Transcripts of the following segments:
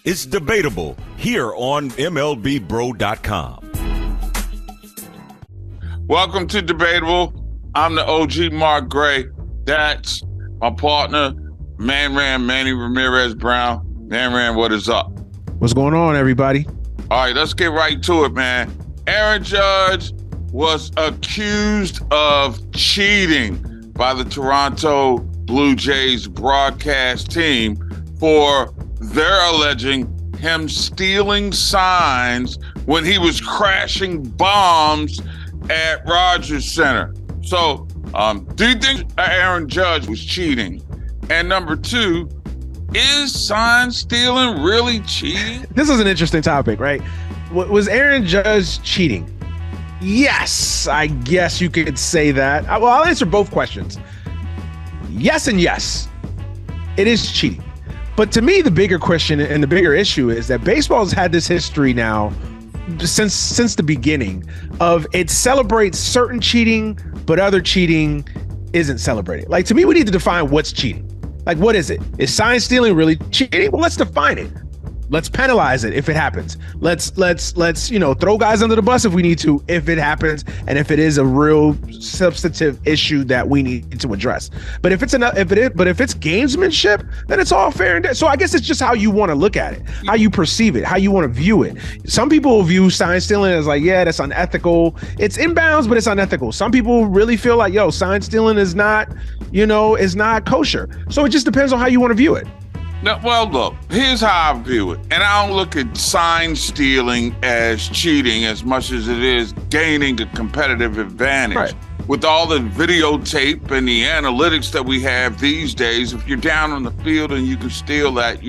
It's debatable here on MLBBro.com. Welcome to Debatable. I'm the OG Mark Gray. That's my partner, Manny Brown. Man, what is up? What's going on, everybody? All right, let's get right to it, man. Aaron Judge was accused of cheating by the Toronto Blue Jays broadcast team for their alleging him stealing signs when he was crashing bombs at Rogers Center. So, do you think Aaron Judge was cheating? And number two, is sign stealing really cheating? This is an interesting topic, right? Was Aaron Judge cheating? Yes, I guess you could say that. Well, I'll answer both questions. Yes and yes. It is cheating. But to me, the bigger question and the bigger issue is that baseball has had this history now since the beginning of it celebrates certain cheating, but other cheating isn't celebrated. Like, to me, we need to define what's cheating. Like, what is it? Is sign stealing really cheating? Well, let's define it. Let's penalize it if it happens. Let's throw guys under the bus if we need to, if it happens, and if it is a real substantive issue that we need to address. But if it's gamesmanship, then it's all fair and so I guess it's just how you want to look at it, how you perceive it, how you want to view it. Some people view sign stealing as like, yeah, that's unethical. It's inbounds, but it's unethical. Some people really feel like, yo, sign stealing is not kosher. So it just depends on how you want to view it. No, well, look, here's how I view it. And I don't look at sign stealing as cheating as much as it is gaining a competitive advantage. Right. With all the videotape and the analytics that we have these days, if you're down on the field and you can steal that,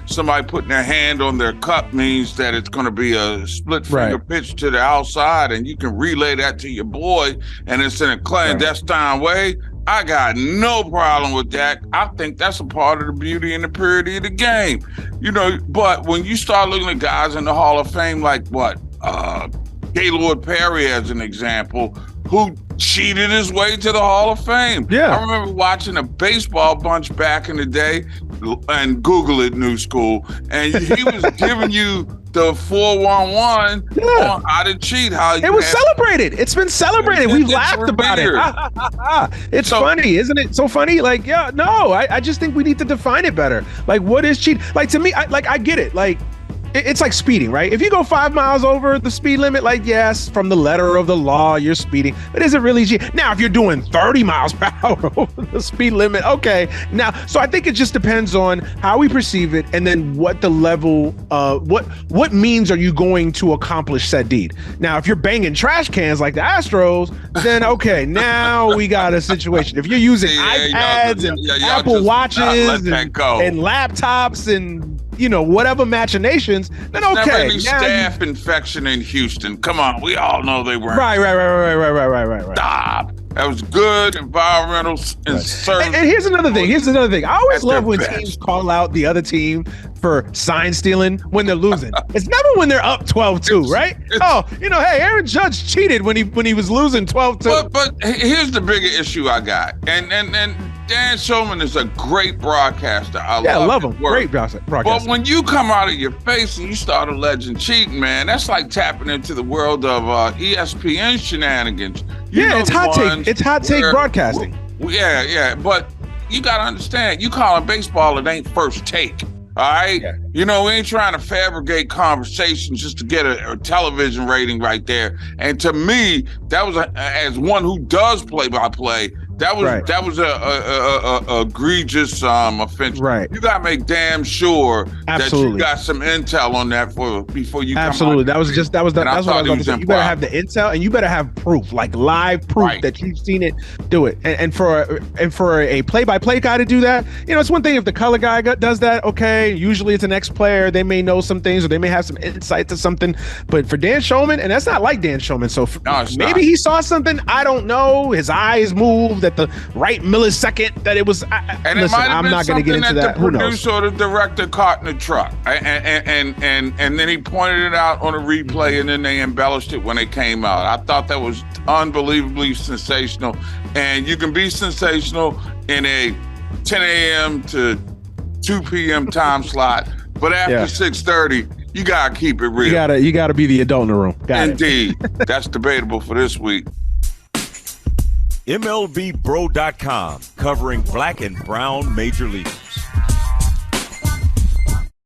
somebody putting their hand on their cup means that it's going to be a split finger pitch to the outside, and you can relay that to your boy, and it's in a clandestine way. I got no problem with that. I think that's a part of the beauty and the purity of the game. But when you start looking at guys in the Hall of Fame like Gaylord Perry as an example, who cheated his way to the Hall of Fame. Yeah. I remember watching a baseball bunch back in the day, and Google it, New School, and he was giving you the 411 on how to cheat. It was celebrated. It's been celebrated. We laughed about it. It's funny, isn't it? So funny. Like, yeah, no, I just think we need to define it better. Like, what is cheat? Like, to me, I get it. Like, it's like speeding, right? If you go 5 miles over the speed limit, like, yes, from the letter of the law, you're speeding. But is it really cheating? Now, if you're doing 30 miles per hour over the speed limit, okay. Now, so I think it just depends on how we perceive it, and then what the level, what means are you going to accomplish said deed? Now, if you're banging trash cans like the Astros, then okay, now we got a situation. If you're using iPads and Apple Watches and laptops and whatever machinations, then okay. There's never any staph infection in Houston. Come on, we all know they weren't. Right. Stop. That was good environmental service. And here's another thing. I always love when teams call out the other team for sign stealing when they're losing. It's never when they're up 12-2, right? Hey, Aaron Judge cheated when he was losing 12-2. But here's the bigger issue I got. And Dan Shulman is a great broadcaster. I love him. Great broadcaster. But when you come out of your face and you start alleging cheating, man, that's like tapping into the world of ESPN shenanigans. It's hot take. It's hot take broadcasting. Yeah. But you got to understand, you calling baseball, it ain't first take. All right. Yeah. We ain't trying to fabricate conversations just to get a television rating right there. And to me, that was as one who does play by play, that was a egregious offense. Right. You got to make damn sure that you got some intel on that before you come Absolutely. That's what I was going to say. You better have the intel, and you better have proof, like live proof that you've seen it do it. And for a play-by-play guy to do that, it's one thing if the color guy does that, okay, usually it's an ex-player, they may know some things or they may have some insight to something, but for Dan Shulman, and that's not like Dan Shulman, so maybe he saw something, I don't know, his eyes moved at the right millisecond that it was, listen, I'm not going to get into that. The producer or the director caught in the truck, and then he pointed it out on a replay, and then they embellished it when it came out. I thought that was unbelievably sensational, and you can be sensational in a 10 a.m. to 2 p.m. time slot, But after 6:30, you gotta keep it real. You gotta be the adult in the room. Indeed. That's debatable for this week. MLBBro.com, covering black and brown major leaguers.